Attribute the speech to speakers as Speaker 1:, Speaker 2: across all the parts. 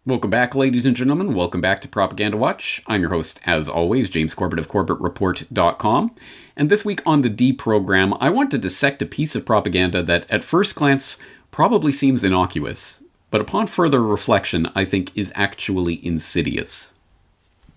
Speaker 1: Welcome back, ladies and gentlemen. Welcome back to Propaganda Watch. I'm your host, as always, James Corbett of CorbettReport.com. And this week on the D program, I want to dissect a piece of propaganda that, at first glance, probably seems innocuous, but upon further reflection, I think is actually insidious.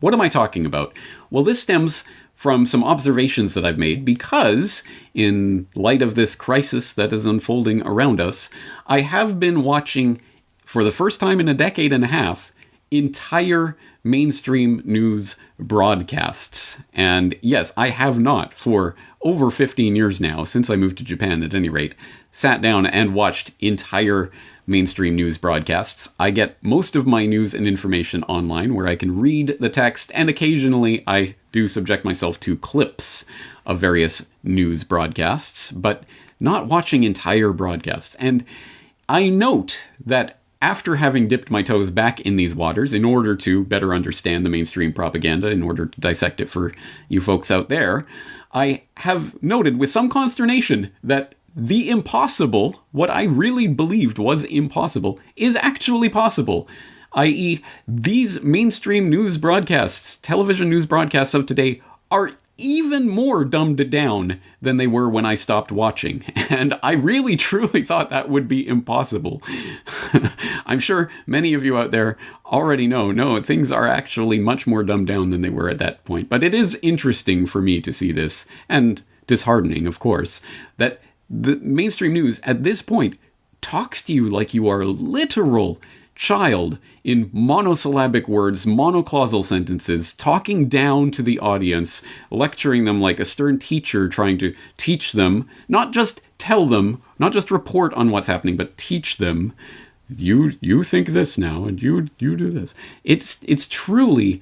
Speaker 1: What am I talking about? Well, this stems from some observations that I've made because, in light of this crisis that is unfolding around us, I have been watching, for the first time in a decade and a half, entire mainstream news broadcasts. And yes, I have not, for over 15 years now, since I moved to Japan at any rate, sat down and watched entire mainstream news broadcasts. I get most of my news and information online where I can read the text, and occasionally I do subject myself to clips of various news broadcasts, but not watching entire broadcasts. And I note that after having dipped my toes back in these waters in order to better understand the mainstream propaganda, in order to dissect it for you folks out there, I have noted with some consternation that the impossible, what I really believed was impossible, is actually possible. I.e., these mainstream news broadcasts, television news broadcasts of today, are even more dumbed down than they were when I stopped watching. And I really truly thought that would be impossible. I'm sure many of you out there already know, no, things are actually much more dumbed down than they were at that point. But it is interesting for me to see this, and disheartening, of course, that the mainstream news at this point talks to you like you are a literal child in monosyllabic words, monoclausal sentences, talking down to the audience, lecturing them like a stern teacher trying to teach them, not just tell them, not just report on what's happening, but teach them. You think this now, and you do this. It's truly,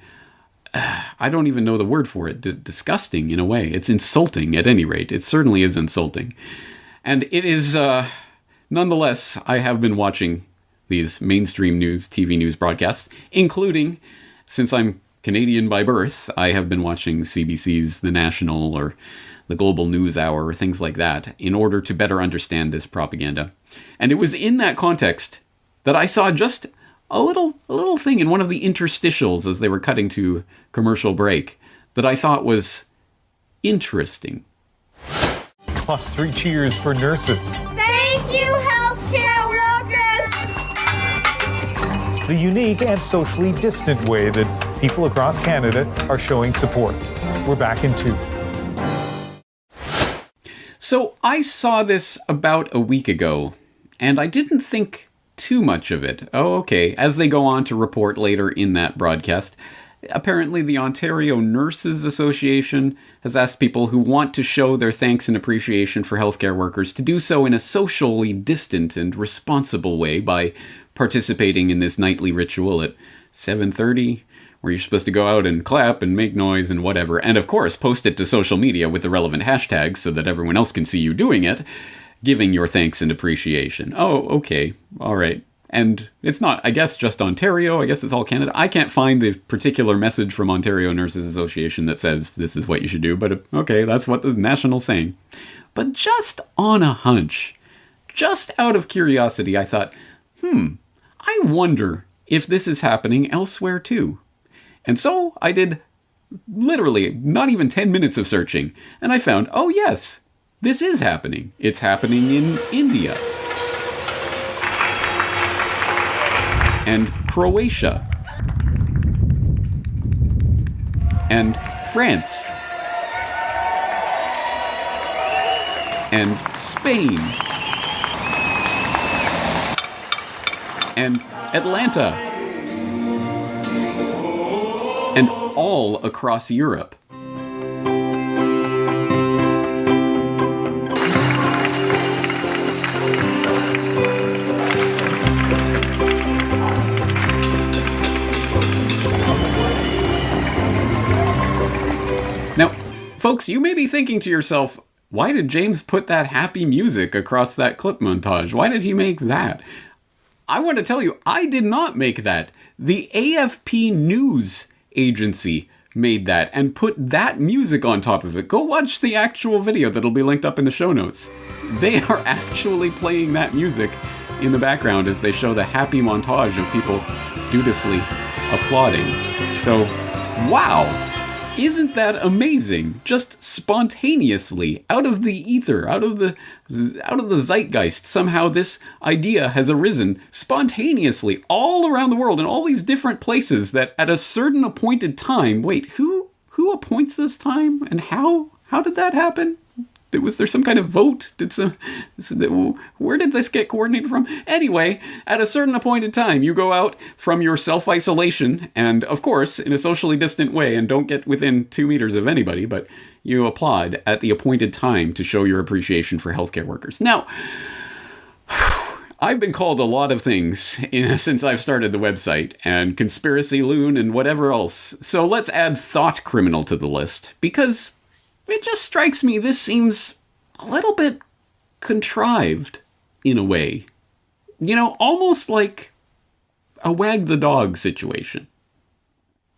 Speaker 1: I don't even know the word for it, disgusting in a way. It's insulting at any rate. It certainly is insulting. And it is, nonetheless, I have been watching these mainstream news, TV news broadcasts, including, since I'm Canadian by birth, I have been watching CBC's The National or the Global News Hour or things like that in order to better understand this propaganda. And it was in that context that I saw just a little thing in one of the interstitials as they were cutting to commercial break that I thought was interesting.
Speaker 2: Plus 3 cheers for nurses.
Speaker 3: Thank you, healthcare workers!
Speaker 2: The unique and socially distant way that people across Canada are showing support. We're back in 2.
Speaker 1: So I saw this about a week ago, and I didn't think too much of it. Oh, okay. As they go on to report later in that broadcast, apparently the Ontario Nurses Association has asked people who want to show their thanks and appreciation for healthcare workers to do so in a socially distant and responsible way by participating in this nightly ritual at 7:30, where you're supposed to go out and clap and make noise and whatever, and of course post it to social media with the relevant hashtags so that everyone else can see you doing it, giving your thanks and appreciation. Oh, okay, all right. And it's not, I guess, just Ontario. I guess it's all Canada. I can't find the particular message from Ontario Nurses Association that says this is what you should do, but okay, that's what the National's saying. But just on a hunch, just out of curiosity, I thought, I wonder if this is happening elsewhere too. And so I did literally not even 10 minutes of searching, and I found, oh yes, this is happening. It's happening in India. And Croatia. And France. And Spain. And Atlanta. And all across Europe. Now, folks, you may be thinking to yourself, why did James put that happy music across that clip montage? Why did he make that? I want to tell you, I did not make that. The AFP News Agency made that and put that music on top of it. Go watch the actual video that'll be linked up in the show notes. They are actually playing that music in the background as they show the happy montage of people dutifully applauding. So, wow! Isn't that amazing? Just spontaneously, out of the ether, out of the zeitgeist, somehow this idea has arisen spontaneously all around the world in all these different places that at a certain appointed time, wait, who appoints this time and how did that happen? Was there some kind of vote? Where did this get coordinated from? Anyway, at a certain appointed time, you go out from your self-isolation, and of course, in a socially distant way, and don't get within 2 meters of anybody, but you applaud at the appointed time to show your appreciation for healthcare workers. Now, I've been called a lot of things since I've started the website, and conspiracy loon and whatever else. So let's add thoughtcriminal to the list, because it just strikes me this seems a little bit contrived in a way. You know, almost like a wag the dog situation.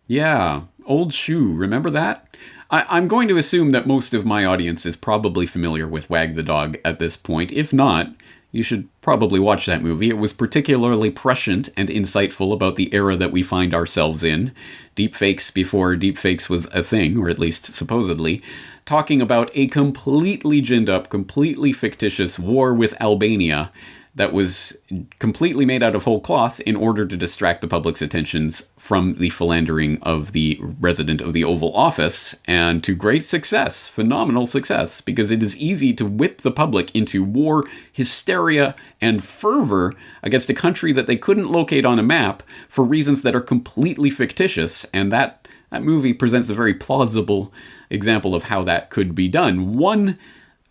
Speaker 1: Yeah, old shoe, remember that? I'm going to assume that most of my audience is probably familiar with Wag the Dog at this point. If not, you should probably watch that movie. It was particularly prescient and insightful about the era that we find ourselves in. Deepfakes before deepfakes was a thing, or at least supposedly. Talking about a completely ginned up, completely fictitious war with Albania that was completely made out of whole cloth in order to distract the public's attentions from the philandering of the resident of the Oval Office, and to great success, phenomenal success, because it is easy to whip the public into war, hysteria, and fervor against a country that they couldn't locate on a map for reasons that are completely fictitious, and that movie presents a very plausible example of how that could be done. One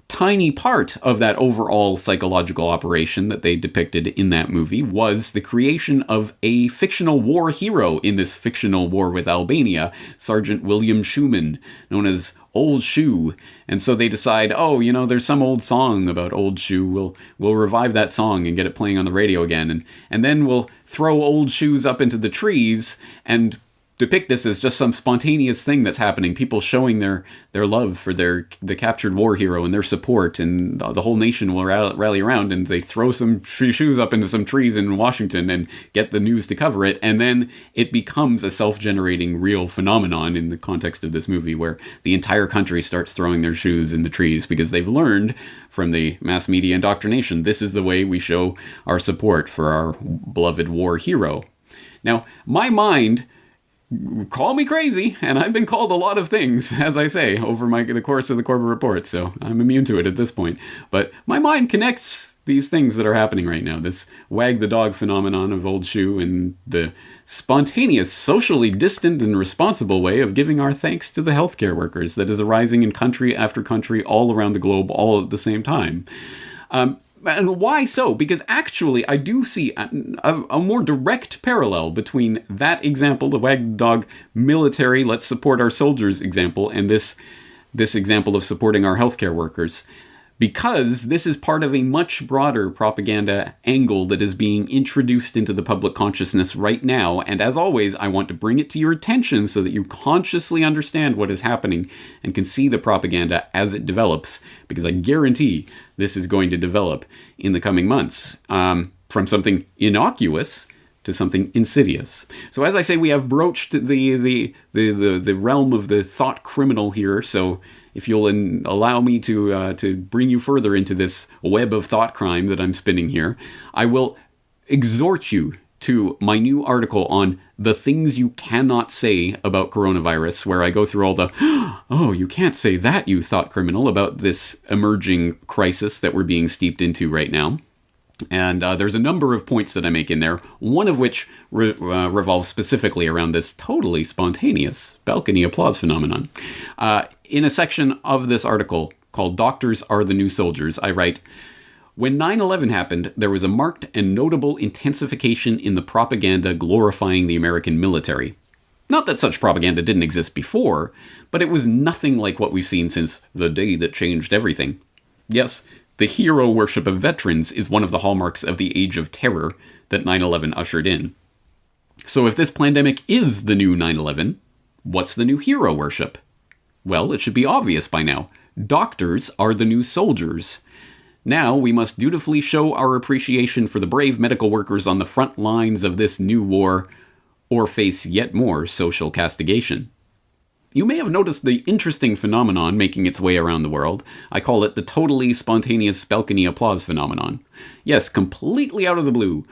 Speaker 1: tiny part of that overall psychological operation that they depicted in that movie was the creation of a fictional war hero in this fictional war with Albania, Sergeant William Schumann, known as Old Shoe. And so they decide, oh, you know, there's some old song about Old Shoe. We'll revive that song and get it playing on the radio again. And then we'll throw old shoes up into the trees and depict this as just some spontaneous thing that's happening, people showing their love for the captured war hero and their support, and the whole nation will rally around, and they throw some shoes up into some trees in Washington and get the news to cover it, and then it becomes a self-generating real phenomenon in the context of this movie, where the entire country starts throwing their shoes in the trees because they've learned from the mass media indoctrination, this is the way we show our support for our beloved war hero. Now, my mind, call me crazy, and I've been called a lot of things, as I say, over the course of the Corbett Report, so I'm immune to it at this point. But my mind connects these things that are happening right now, this wag the dog phenomenon of Old Shoe and the spontaneous, socially distant and responsible way of giving our thanks to the healthcare workers that is arising in country after country all around the globe all at the same time. And why so? Because actually, I do see a more direct parallel between that example, the wag the dog military, let's support our soldiers example, and this example of supporting our healthcare workers. Because this is part of a much broader propaganda angle that is being introduced into the public consciousness right now. And as always, I want to bring it to your attention so that you consciously understand what is happening and can see the propaganda as it develops. Because I guarantee this is going to develop in the coming months from something innocuous to something insidious. So as I say, we have broached the realm of the thought criminal here. So if you'll allow me to bring you further into this web of thought crime that I'm spinning here, I will exhort you to my new article on the things you cannot say about coronavirus, where I go through all the, oh, you can't say that, you thought criminal, about this emerging crisis that we're being steeped into right now. And there's a number of points that I make in there, one of which revolves specifically around this totally spontaneous balcony applause phenomenon. In a section of this article called Doctors Are the New Soldiers, I write, when 9/11 happened, there was a marked and notable intensification in the propaganda glorifying the American military. Not that such propaganda didn't exist before, but it was nothing like what we've seen since the day that changed everything. Yes, the hero worship of veterans is one of the hallmarks of the age of terror that 9/11 ushered in. So if this pandemic is the new 9/11, what's the new hero worship? Well, it should be obvious by now. Doctors are the new soldiers. Now we must dutifully show our appreciation for the brave medical workers on the front lines of this new war, or face yet more social castigation. You may have noticed the interesting phenomenon making its way around the world. I call it the totally spontaneous balcony applause phenomenon. Yes, completely out of the blue,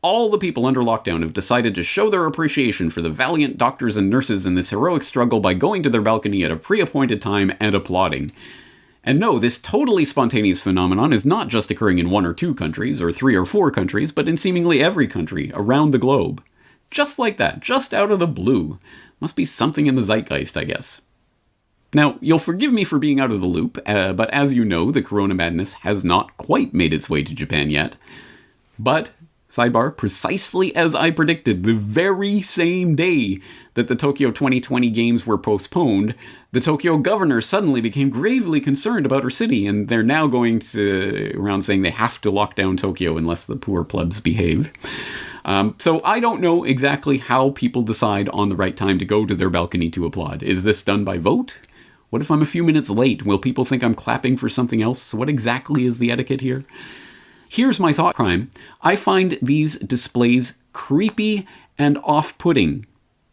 Speaker 1: all the people under lockdown have decided to show their appreciation for the valiant doctors and nurses in this heroic struggle by going to their balcony at a pre-appointed time and applauding. And no, this totally spontaneous phenomenon is not just occurring in 1 or 2 countries, or 3 or 4 countries, but in seemingly every country around the globe. Just like that, just out of the blue. Must be something in the zeitgeist, I guess. Now, you'll forgive me for being out of the loop, but as you know, the corona madness has not quite made its way to Japan yet. But, sidebar, precisely as I predicted, the very same day that the Tokyo 2020 games were postponed, the Tokyo governor suddenly became gravely concerned about her city, and they're now going around saying they have to lock down Tokyo unless the poor plebs behave. So I don't know exactly how people decide on the right time to go to their balcony to applaud. Is this done by vote? What if I'm a few minutes late? Will people think I'm clapping for something else? What exactly is the etiquette here? Here's my thought crime. I find these displays creepy and off-putting.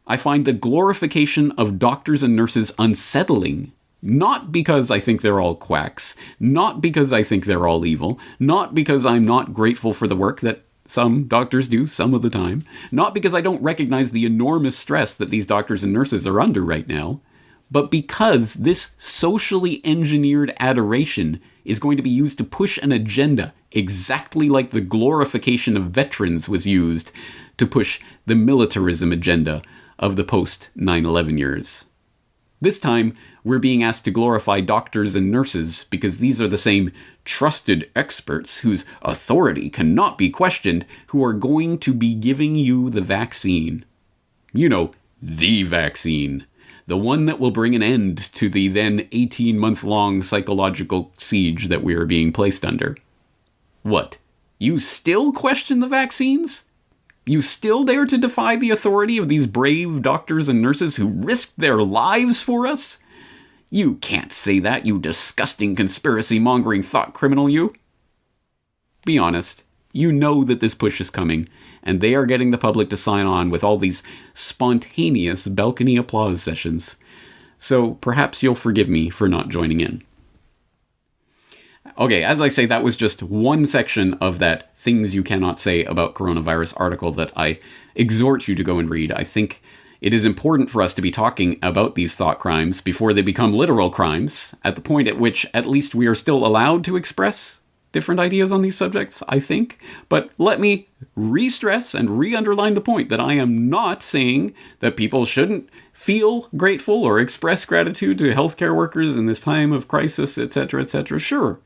Speaker 1: I find the glorification of doctors and nurses unsettling. Not because I think they're all quacks, not because I think they're all evil, not because I'm not grateful for the work that some doctors do some of the time, not because I don't recognize the enormous stress that these doctors and nurses are under right now, but because this socially engineered adoration is going to be used to push an agenda exactly like the glorification of veterans was used to push the militarism agenda of the post-9/11 years. This time, we're being asked to glorify doctors and nurses because these are the same trusted experts whose authority cannot be questioned who are going to be giving you the vaccine. You know, the vaccine. The one that will bring an end to the then 18-month-long psychological siege that we are being placed under. What? You still question the vaccines? You still dare to defy the authority of these brave doctors and nurses who risked their lives for us? You can't say that, you disgusting conspiracy-mongering thought criminal, you. Be honest. You know that this push is coming, and they are getting the public to sign on with all these spontaneous balcony applause sessions. So perhaps you'll forgive me for not joining in. Okay, as I say, that was just one section of that Things You Cannot Say About Coronavirus article that I exhort you to go and read. I think it is important for us to be talking about these thought crimes before they become literal crimes, at the point at which at least we are still allowed to express different ideas on these subjects, I think. But let me re-stress and re-underline the point that I am not saying that people shouldn't feel grateful or express gratitude to healthcare workers in this time of crisis, etc., etc. Sure.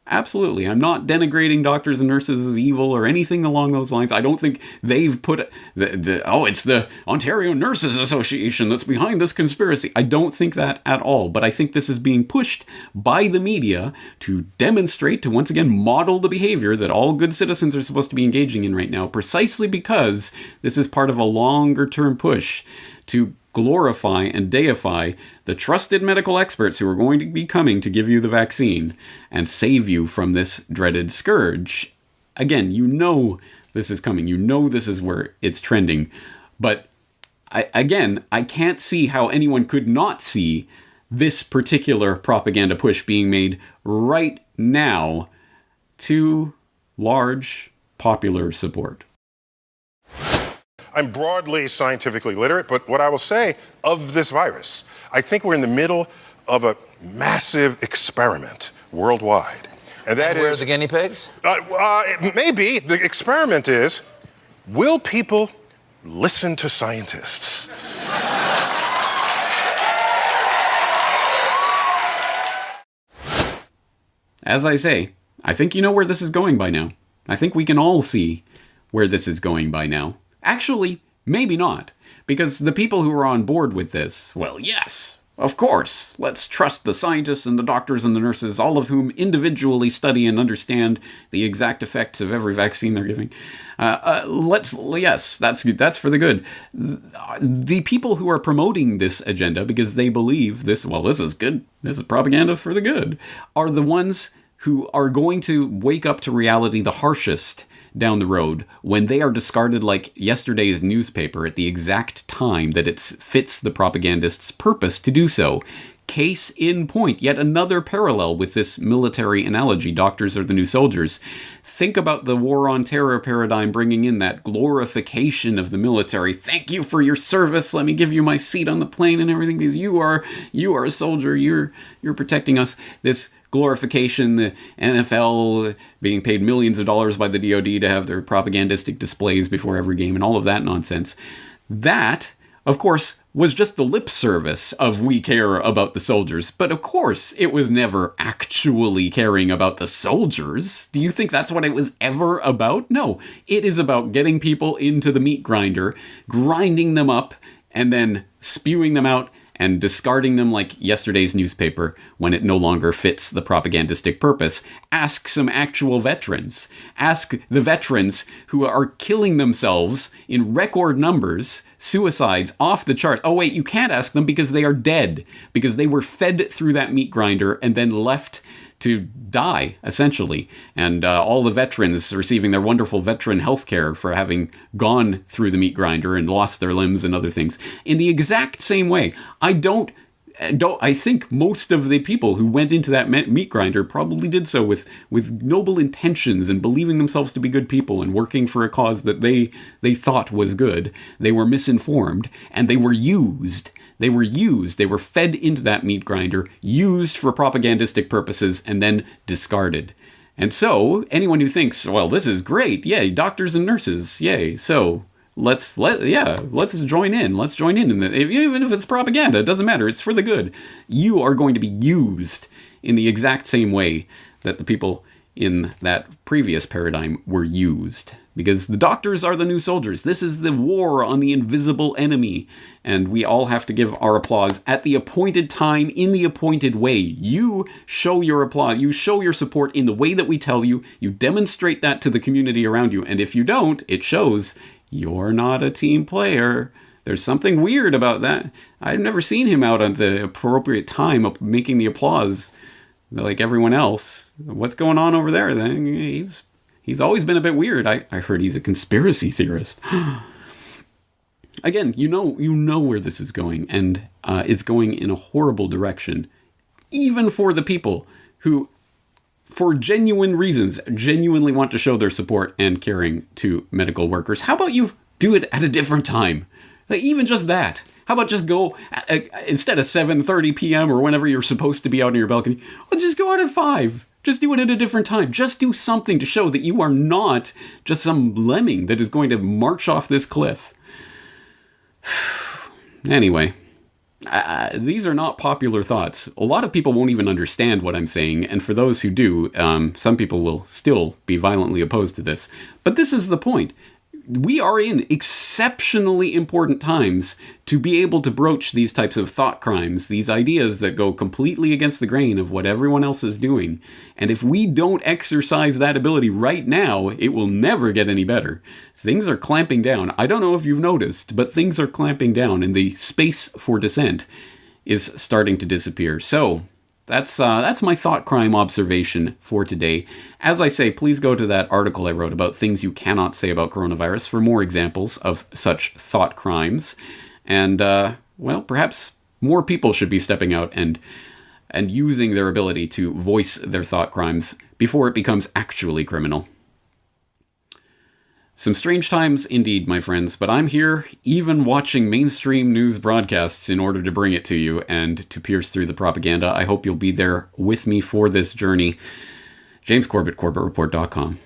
Speaker 1: Absolutely. I'm not denigrating doctors and nurses as evil or anything along those lines. I don't think they've put it's the Ontario Nurses Association that's behind this conspiracy. I don't think that at all. But I think this is being pushed by the media to demonstrate, to once again model the behavior that all good citizens are supposed to be engaging in right now, precisely because this is part of a longer term push to glorify and deify the trusted medical experts who are going to be coming to give you the vaccine and save you from this dreaded scourge. Again, you know this is coming. You know this is where it's trending. But I can't see how anyone could not see this particular propaganda push being made right now to large popular support.
Speaker 4: I'm broadly scientifically literate, but what I will say of this virus, I think we're in the middle of a massive experiment worldwide. And
Speaker 5: where are the guinea pigs?
Speaker 4: It may be. The experiment is, will people listen to scientists?
Speaker 1: As I say, I think you know where this is going by now. I think we can all see where this is going by now. Actually, maybe not, because the people who are on board with this, well, yes, of course, let's trust the scientists and the doctors and the nurses, all of whom individually study and understand the exact effects of every vaccine they're giving. Yes, that's for the good. The people who are promoting this agenda because they believe this is good, this is propaganda for the good, are the ones who are going to wake up to reality the harshest down the road when they are discarded like yesterday's newspaper at the exact time that it fits the propagandist's purpose to do so. Case in point, yet another parallel with this military analogy, doctors are the new soldiers. Think about the war on terror paradigm bringing in that glorification of the military. Thank you for your service. Let me give you my seat on the plane and everything because you are a soldier. You're protecting us. This glorification, the NFL being paid millions of dollars by the DoD to have their propagandistic displays before every game and all of that nonsense. That, of course, was just the lip service of we care about the soldiers. But of course, it was never actually caring about the soldiers. Do you think that's what it was ever about? No, it is about getting people into the meat grinder, grinding them up, and then spewing them out and discarding them like yesterday's newspaper when it no longer fits the propagandistic purpose. Ask some actual veterans. Ask the veterans who are killing themselves in record numbers, suicides off the chart. Oh wait, you can't ask them because they are dead, because they were fed through that meat grinder and then left to die, essentially. And all the veterans receiving their wonderful veteran health care for having gone through the meat grinder and lost their limbs and other things. In the exact same way, I think most of the people who went into that meat grinder probably did so with noble intentions and believing themselves to be good people and working for a cause that they thought was good. They were misinformed and they were used. They were fed into that meat grinder, used for propagandistic purposes, and then discarded. And so, anyone who thinks, well, this is great, yay, doctors and nurses, yay, so let's join in. Let's join in. Even if it's propaganda, it doesn't matter, it's for the good. You are going to be used in the exact same way that the people in that previous paradigm were used. Because the doctors are the new soldiers. This is the war on the invisible enemy. And we all have to give our applause at the appointed time, in the appointed way. You show your applause. You show your support in the way that we tell you. You demonstrate that to the community around you. And if you don't, it shows you're not a team player. There's something weird about that. I've never seen him out at the appropriate time of making the applause like everyone else. What's going on over there? Then He's always been a bit weird. I heard he's a conspiracy theorist. Again, you know where this is going, and it's going in a horrible direction, even for the people who, for genuine reasons, genuinely want to show their support and caring to medical workers. How about you do it at a different time? Like, even just that. How about just go, instead of 7:30 p.m. or whenever you're supposed to be out on your balcony, well, just go out at 5. Just do it at a different time. Just do something to show that you are not just some lemming that is going to march off this cliff. Anyway, these are not popular thoughts. A lot of people won't even understand what I'm saying, and for those who do, some people will still be violently opposed to this. But this is the point. We are in exceptionally important times to be able to broach these types of thought crimes, these ideas that go completely against the grain of what everyone else is doing. And if we don't exercise that ability right now, it will never get any better. Things are clamping down. I don't know if you've noticed, but things are clamping down, and the space for dissent is starting to disappear. So that's my thought crime observation for today. As I say, please go to that article I wrote about things you cannot say about coronavirus for more examples of such thought crimes. And, well, perhaps more people should be stepping out and using their ability to voice their thought crimes before it becomes actually criminal. Some strange times indeed, my friends, but I'm here even watching mainstream news broadcasts in order to bring it to you and to pierce through the propaganda. I hope you'll be there with me for this journey. James Corbett, CorbettReport.com.